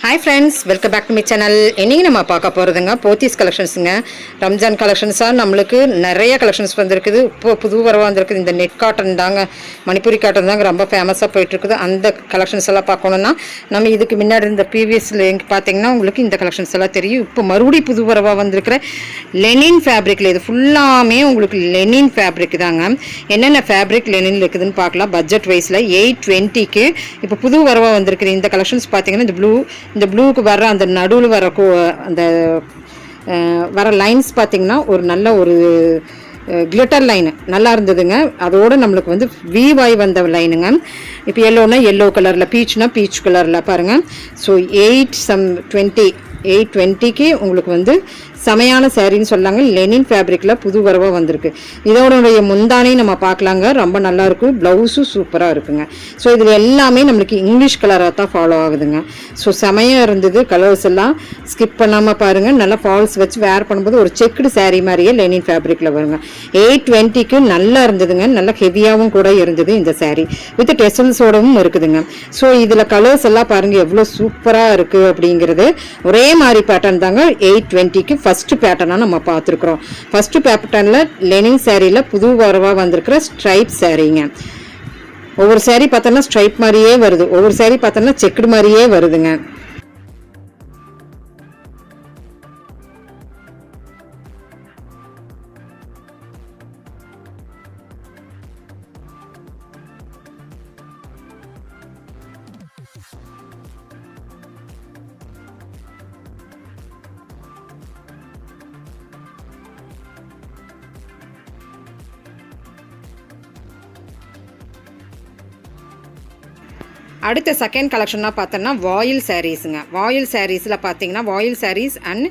Hi friends, welcome back to my channel. இன்னைக்கு நம்ம பார்க்க போறதுங்க போத்தீஸ் கலெக்ஷன்ஸ்ங்க. ரம்ஜான் கலெக்ஷன்ஸா நம்மளுக்கு நிறைய கலெக்ஷன்ஸ் வந்திருக்குது. இப்போ புது வரவா வந்திருக்குது. இந்த நெட் காட்டன் தாங்க, மணிப்பூரி காட்டன் தாங்க ரொம்ப ஃபேமஸா போயிட்டு இருக்குது. அந்த கலெக்ஷன்ஸ் எல்லாம் பார்க்கணும்னா நம்ம இதுக்கு முன்னாடி இந்த ப்ரீவியஸ் லிங்க் பார்த்தீங்கன்னா உங்களுக்கு இந்த கலெக்ஷன்ஸ் எல்லாம் தெரியும். இப்போ மறுபடியும் புது வரவா வந்திருக்கிற லெனின் ஃபேப்ரிக்ல இது ஃபுல்லாமே உங்களுக்கு லெனின் ஃபேப்ரிக் தாங்க. என்னென்ன ஃபேப்ரிக் லெனின் இருக்குதுன்னு பார்க்கலாம். பட்ஜெட் வைஸ்ல 820க்கு இப்போ புது வரவா வந்திருக்கிற இந்த கலெக்ஷன்ஸ் பார்த்தீங்கன்னா இந்த ப்ளூக்கு வர அந்த நடுவில் வர அந்த வர லைன்ஸ் பார்த்திங்கன்னா ஒரு நல்ல ஒரு கிளிட்டர் லைனு நல்லா இருந்ததுங்க. அதோடு நம்மளுக்கு வந்து வீவாய் வந்த லைனுங்க. இப்போ எல்லோனா எல்லோ கலரில், பீச்னா பீச் கலரில் பாருங்கள். ஸோ 820க்கு உங்களுக்கு வந்து செமையான சேரீன்னு சொல்லாங்க. லெனின் ஃபேப்ரிக்கில் புது வரவாக வந்திருக்கு. இதோடைய முந்தானே நம்ம பார்க்கலாங்க, ரொம்ப நல்லாயிருக்கும். ப்ளவுஸும் சூப்பராக இருக்குங்க. ஸோ இதில் எல்லாமே நம்மளுக்கு இங்கிலீஷ் கலராக தான் ஃபாலோ ஆகுதுங்க. ஸோ செமையாக இருந்தது. கலர்ஸ் எல்லாம் ஸ்கிப் பண்ணாமல் பாருங்கள். நல்லா ஃபால்ஸ் வச்சு வேர் பண்ணும்போது ஒரு செக்குடு சேரீ மாதிரியே லெனின் ஃபேப்ரிக்கில் வருங்க. 820க்கு நல்லா இருந்ததுங்க. நல்லா ஹெவியாகவும் கூட இருந்தது இந்த சேரீ. வித் டெசல்ஸோடவும் இருக்குதுங்க. ஸோ இதில் கலர்ஸ் எல்லாம் பாருங்கள் எவ்வளோ சூப்பராக இருக்குது அப்படிங்கிறது. ஒரே மாதிரி பேட்டர்ன் தாங்க 820க்கு ஃபர்ஸ்ட் பேட்டர்னா நம்ம பார்த்துருக்குறோம். ஃபர்ஸ்ட் பேட்டர்னில் லெனின் சேரீல புது வரவாக வந்திருக்கிற ஸ்ட்ரைப் சேரீங்க. ஒவ்வொரு சேரீ பார்த்தோன்னா ஸ்ட்ரைப் மாதிரியே வருது, ஒவ்வொரு சேரீ பார்த்தோன்னா செக்குடு மாதிரியே வருதுங்க. அடுத்த செகண்ட் கலெக்ஷனாக பார்த்தோன்னா வாயில் சாரீஸுங்க. வாயில் சாரீஸில் பார்த்தீங்கன்னா வாயில் சாரீஸ் அண்ட்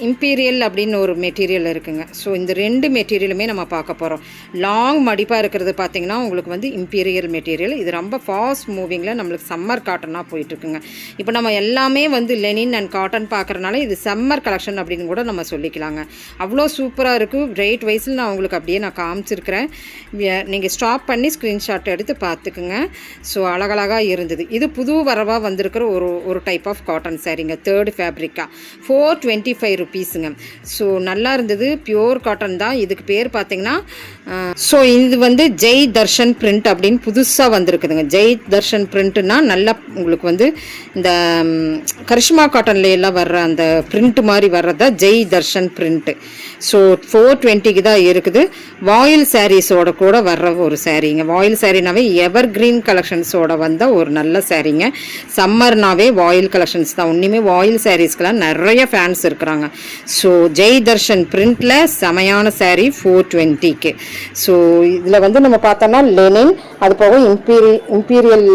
இம்பீரியல் அப்படின்னு ஒரு மெட்டீரியல் இருக்குங்க. ஸோ இந்த ரெண்டு மெட்டீரியலுமே நம்ம பார்க்க போகிறோம். லாங் மடிப்பாக இருக்கிறது பார்த்திங்கன்னா உங்களுக்கு வந்து இம்பீரியல் மெட்டீரியல். இது ரொம்ப ஃபாஸ்ட் மூவிங்கில் நம்மளுக்கு சம்மர் காட்டனாக போயிட்டுருக்குங்க. இப்போ நம்ம எல்லாமே வந்து லெனின் அண்ட் காட்டன் பார்க்குறனால இது சம்மர் கலெக்ஷன் அப்படின்னு கூட நம்ம சொல்லிக்கலாங்க. அவ்வளோ சூப்பராக இருக்குது. ரேட் வைஸில் நான் உங்களுக்கு அப்படியே நான் காமிச்சிருக்கிறேன். நீங்கள் ஸ்டாப் பண்ணி ஸ்க்ரீன்ஷாட் எடுத்து பார்த்துக்குங்க. ஸோ அழகழகாக இருந்தது. இது புது வரவாக வந்திருக்கிற ஒரு டைப் ஆஃப் காட்டன் சாரீங்க. தேர்ட் ஃபேப்ரிக்காக 425 rupeesங்க. ஸோ நல்லா இருந்தது. பியோர் காட்டன் தான். இதுக்கு பேர் பார்த்தீங்கன்னா ஸோ இது வந்து ஜெய் தர்ஷன் பிரிண்ட் அப்படின்னு புதுசாக வந்திருக்குதுங்க. ஜெய் தர்ஷன் பிரிண்ட்னா நல்லா உங்களுக்கு வந்து இந்த கரிஷ்மா காட்டன்ல எல்லாம் வர்ற அந்த பிரிண்ட் மாதிரி வர்றதா ஜெய் தர்ஷன் பிரிண்ட்டு. ஸோ 420க்கு தான் இருக்குது. வாயில் சாரீஸோட கூட வர்ற ஒரு சாரீங்க. வாயில் சாரீனாவே எவர் கிரீன் கலெக்ஷன்ஸோட வந்த ஒரு நல்ல சாரீங்க. சம்மர்னாவே வாயில் கலெக்ஷன்ஸ் தான். ஒன்றுமே வாயில் சாரீஸ்க்கெலாம் நிறைய ஃபேன்ஸ் இருக்கிறாங்க. ஸோ ஜெய் தர்ஷன் பிரிண்டில் செமையான சாரீ 420க்கு. ஸோ இதில் வந்து நம்ம பார்த்தோன்னா லெனின், அது போக imperial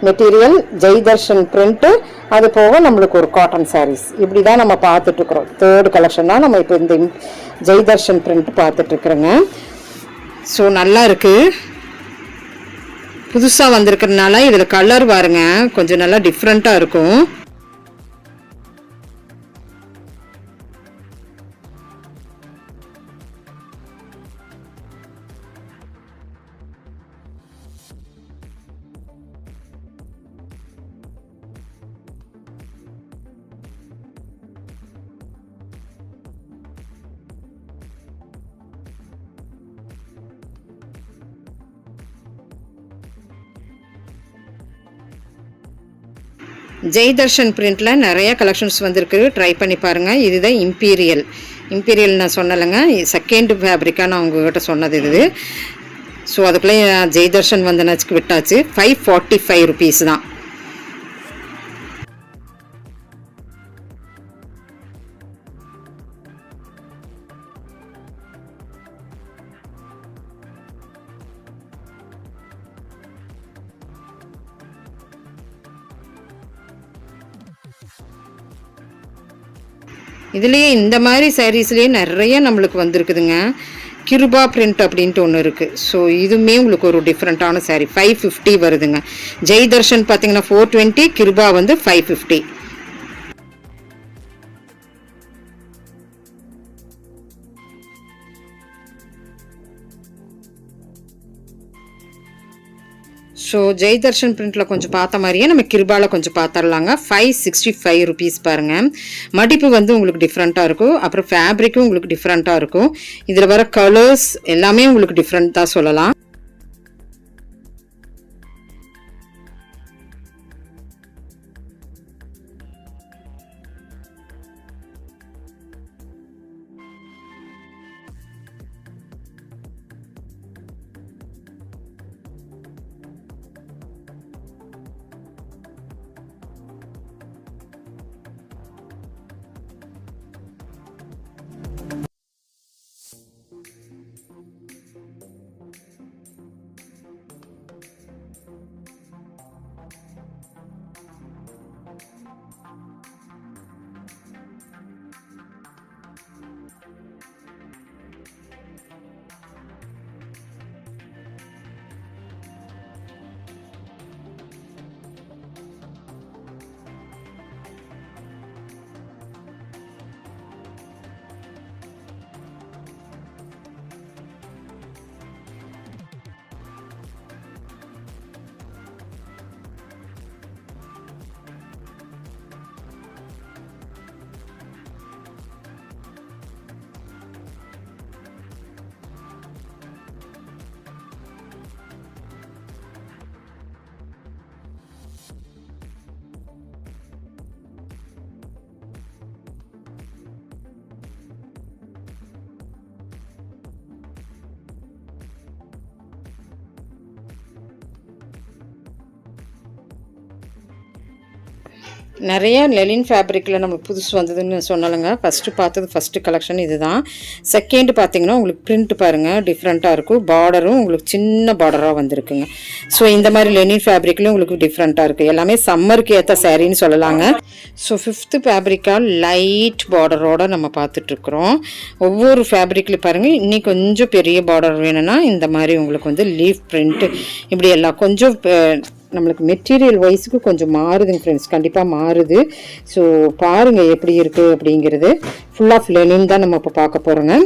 material, Jai Darshan print, அது போக நம்மளுக்கு ஒரு காட்டன் சாரீஸ், இப்படி தான் நம்ம பார்த்துட்ருக்குறோம். தேர்ட் கலெக்ஷன் தான் நம்ம இப்போ இந்த ஜெய் தர்ஷன் பிரிண்ட் பார்த்துட்ருக்குறோங்க. ஸோ நல்லா இருக்குது. புதுசாக வந்திருக்கிறதுனால இதில் கலர் பாருங்க கொஞ்சம் நல்லா டிஃப்ரெண்ட்டாக இருக்கும். ஜெய் தர்ஷன் பிரிண்டில் நிறைய கலெக்ஷன்ஸ் வந்திருக்கு. ட்ரை பண்ணி பாருங்கள். இதுதான் இம்பீரியல் நான் சொன்னலைங்க. செகண்ட் ஃபேப்ரிக்காக நான் உங்ககிட்ட சொன்னது இது. ஸோ அதுக்குள்ளே ஜெய் தர்ஷன் வந்து நச்சுக்கு விட்டாச்சு. 545 rupees தான். இதுலேயே இந்த மாதிரி சாரீஸ்லேயே நிறைய நம்மளுக்கு வந்திருக்குதுங்க. கிருபா பிரிண்ட் அப்படின்ட்டு ஒன்று இருக்குது. ஸோ இதுவுமே உங்களுக்கு ஒரு டிஃப்ரெண்ட்டான சாரீ. 550 வருதுங்க. ஜெய் தர்ஷன் பார்த்தீங்கன்னா 420, கிருபா வந்து 550. ஸோ ஸோ ஜெய்தர்ஷன் பிரிண்டில் கொஞ்சம் பார்த்த மாதிரியே நம்ம கிருபாவில் கொஞ்சம் பார்த்துடலாங்க. 565 ருபீஸ் பாருங்கள். மடிப்பு வந்து உங்களுக்கு டிஃப்ரெண்ட்டாக இருக்கும். அப்புறம் ஃபேப்ரிக்கும் உங்களுக்கு டிஃப்ரெண்ட்டாக இருக்கும். இதில் வர கலர்ஸ் எல்லாமே உங்களுக்கு டிஃப்ரெண்ட் தான் சொல்லலாம். நிறைய லெனின் ஃபேப்ரிக்கில் நம்மளுக்கு புதுசு வந்ததுன்னு சொன்னாலுங்க. ஃபஸ்ட்டு கலெக்ஷன் இது தான். செகண்ட் பார்த்தீங்கன்னா உங்களுக்கு பிரிண்ட் பாருங்கள் டிஃப்ரெண்ட்டாக இருக்கும். பார்டரும் உங்களுக்கு சின்ன பார்டராக வந்திருக்குங்க. ஸோ இந்த மாதிரி லெனின் ஃபேப்ரிக்லேயும் உங்களுக்கு டிஃப்ரெண்ட்டாக இருக்குது. எல்லாமே சம்மருக்கு ஏற்ற சாரின்னு சொல்லலாங்க. ஸோ 5th ஃபேப்ரிக்காக லைட் பார்டரோடு நம்ம பார்த்துட்ருக்குறோம். ஒவ்வொரு ஃபேப்ரிக்லையும் பாருங்கள், இன்னைக்கு கொஞ்சம் பெரிய பார்டர் வேணும்னா இந்த மாதிரி உங்களுக்கு வந்து லீஃப் பிரிண்ட்டு இப்படி எல்லாம் கொஞ்சம் நம்மளுக்கு மெட்டீரியல் வைஸுக்கு கொஞ்சம் மாறுதுங்க ஃப்ரெண்ட்ஸ், கண்டிப்பாக மாறுது. ஸோ பாருங்கள் எப்படி இருக்குது அப்படிங்கிறது. ஃபுல் ஆஃப் லெனின் தான் நம்ம இப்போ பார்க்க போகிறோங்க.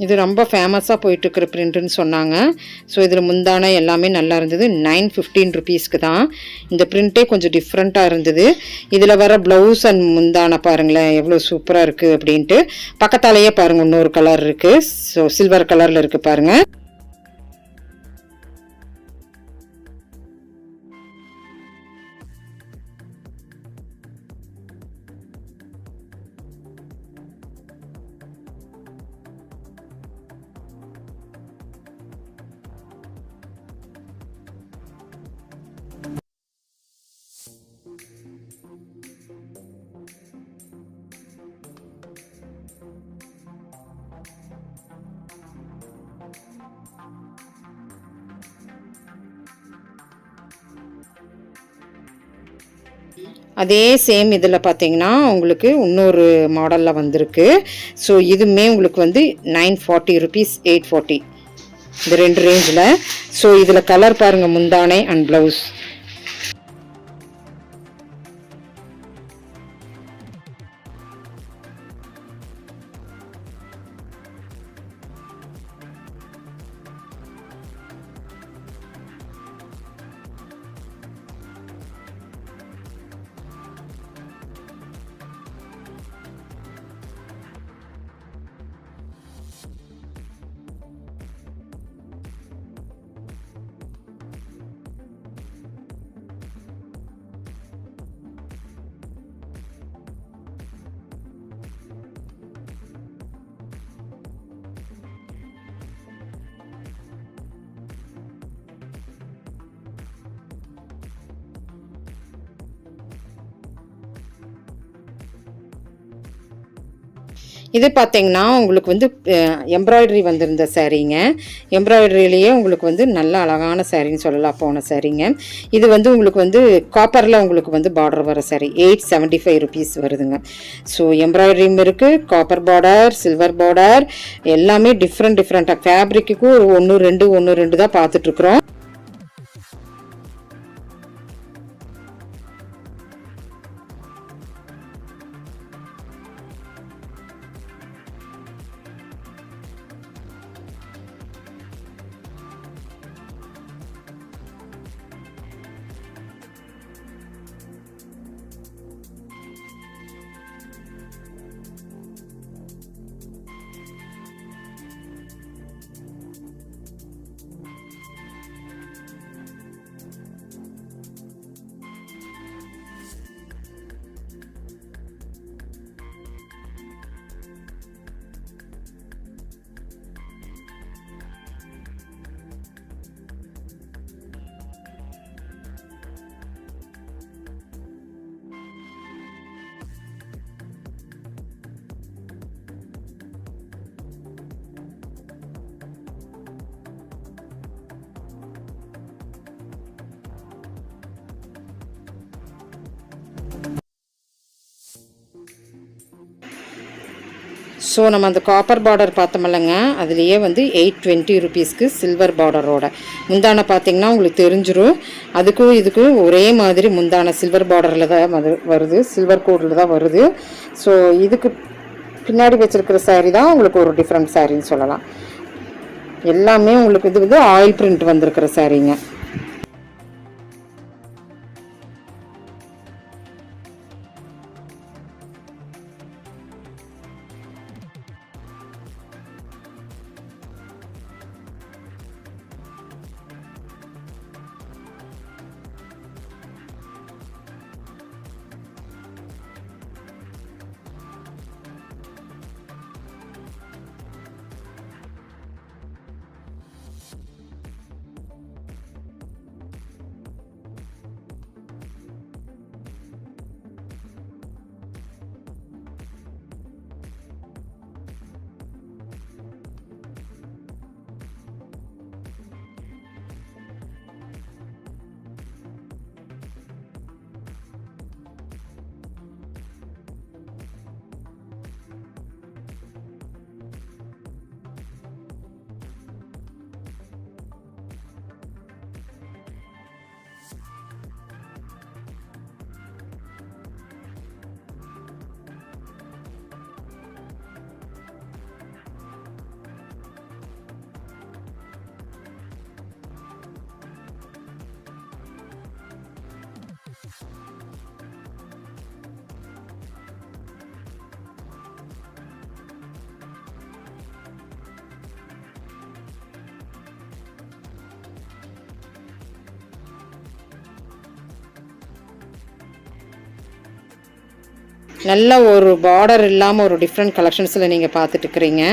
இது ரொம்ப ஃபேமஸாக போயிட்டுருக்கிற பிரிண்ட்டுன்னு சொன்னாங்க. ஸோ இதில் முந்தானை எல்லாமே நல்லா இருந்தது. 915 ருபீஸ்க்கு தான். இந்த பிரிண்ட்டே கொஞ்சம் டிஃப்ரெண்ட்டாக இருந்தது. இதில் வர ப்ளவுஸ் அண்ட் முந்தானை பாருங்களேன் எவ்வளோ சூப்பராக இருக்குது அப்படின்ட்டு. பக்கத்தாலேயே பாருங்கள் இன்னொரு கலர் இருக்குது. ஸோ சில்வர் கலரில் இருக்குது பாருங்கள். அதே சேம் இதில் பார்த்தீங்கன்னா உங்களுக்கு இன்னொரு மாடலில் வந்திருக்கு. ஸோ இதுவுமே உங்களுக்கு வந்து 940 ருபீஸ், 840 இந்த ரெண்டு ரேஞ்சில். ஸோ இதில் கலர் பாருங்கள், முந்தானை அண்ட் ப்ளவுஸ். இது பார்த்தீங்கன்னா உங்களுக்கு வந்து எம்ப்ராய்டரி வந்திருந்த சாரீங்க. எம்ப்ராய்டரியிலேயே உங்களுக்கு வந்து நல்ல அழகான சாரின்னு சொல்லலாம் போன சாரீங்க. இது வந்து உங்களுக்கு வந்து காப்பரில் உங்களுக்கு வந்து பார்டர் வர சாரீ 875 ருபீஸ் வருதுங்க. ஸோ எம்ப்ராய்டரியும் இருக்குது, காப்பர் பார்டர், சில்வர் பார்டர் எல்லாமே டிஃப்ரெண்ட்டாக ஃபேப்ரிக்கு ஒரு 1-2 தான் பார்த்துட்ருக்குறோம். ஸோ நம்ம அந்த காப்பர் பார்டர் பார்த்தோமில்லங்க, அதுலேயே வந்து 820 ருபீஸ்க்கு சில்வர் பார்டரோட முந்தானை பார்த்திங்கன்னா உங்களுக்கு தெரிஞ்சிடும். அதுக்கும் இதுக்கும் ஒரே மாதிரி முந்தானை சில்வர் பார்டரில் தான் வருது, சில்வர் கோடில் தான் வருது. ஸோ இதுக்கு பின்னாடி வச்சுருக்கிற சாரீ தான் உங்களுக்கு ஒரு டிஃப்ரெண்ட் சாரின்னு சொல்லலாம். எல்லாமே உங்களுக்கு இது வந்து ஆயில் பிரிண்ட் வந்திருக்கிற சாரீங்க. நல்ல ஒரு பார்டர் இல்லாமல் ஒரு டிஃப்ரெண்ட் கலெக்ஷன்ஸில் நீங்கள் பார்த்துட்டுருக்கிறீங்க.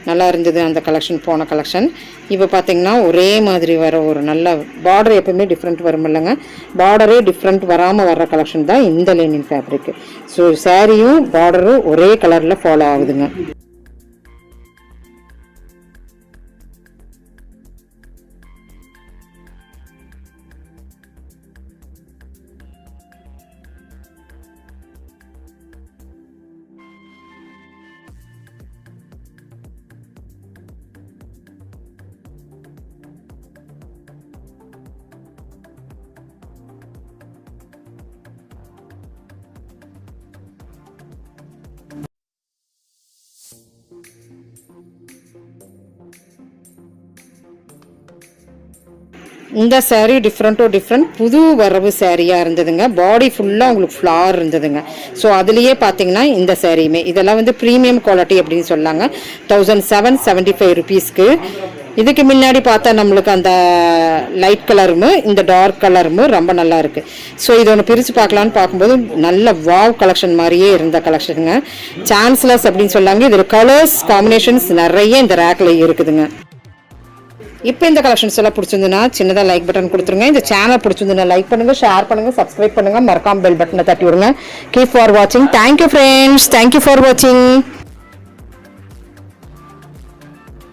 நல்லா இருந்தது அந்த கலெக்ஷன், போன கலெக்ஷன். இப்போ பார்த்தீங்கன்னா ஒரே மாதிரி வர ஒரு நல்ல பார்டர், எப்பவுமே டிஃப்ரெண்ட் வரும் இல்லைங்க, பார்டரே டிஃப்ரெண்ட் வராமல் வர்ற கலெக்ஷன் தான் இந்த லினன் ஃபேப்ரிக். ஸோ சாரியும் பார்டரும் ஒரே கலரில் ஃபாலோ ஆகுதுங்க. இந்த சாரீ டிஃப்ரெண்ட் புது வரவு சாரியாக இருந்ததுங்க. பாடி ஃபுல்லாக உங்களுக்கு ஃப்ளார் இருந்ததுங்க. ஸோ அதுலேயே பார்த்தீங்கன்னா இந்த சாரியுமே இதெல்லாம் வந்து ப்ரீமியம் குவாலிட்டி அப்படின்னு சொல்லாங்க. 1775 ருபீஸ்க்கு. இதுக்கு முன்னாடி பார்த்தா நம்மளுக்கு அந்த லைட் கலரும் இந்த டார்க் கலரும் ரொம்ப நல்லா இருக்குது. ஸோ இது ஒன்று பிரித்து பார்க்கலான்னு பார்க்கும்போது நல்ல வாவ் கலெக்ஷன் மாதிரியே இருந்த கலெக்ஷனுங்க. சான்ஸ்லஸ் அப்படின்னு சொல்லாங்க. இதில் கலர்ஸ் காம்பினேஷன்ஸ் நிறைய இந்த ரேக்கில் இருக்குதுங்க. இப்போ இந்த கலெக்ஷன்ஸ் எல்லாம் பிடிச்சிருந்துன்னா சின்னதாக லைக் பட்டன் கொடுத்துருங்க. இந்த சேனல் பிடிச்சிருந்துன்னா லைக் பண்ணுங்கள், ஷேர் பண்ணுங்கள், சப்ஸ்கிரைப் பண்ணுங்கள், மறக்காம பெல் பட்டனை தட்டி விடுங்க. கீப் ஃபார் வாட்சிங். தேங்க்யூ ஃப்ரெண்ட்ஸ், தேங்க்யூ ஃபார் வாட்சிங்.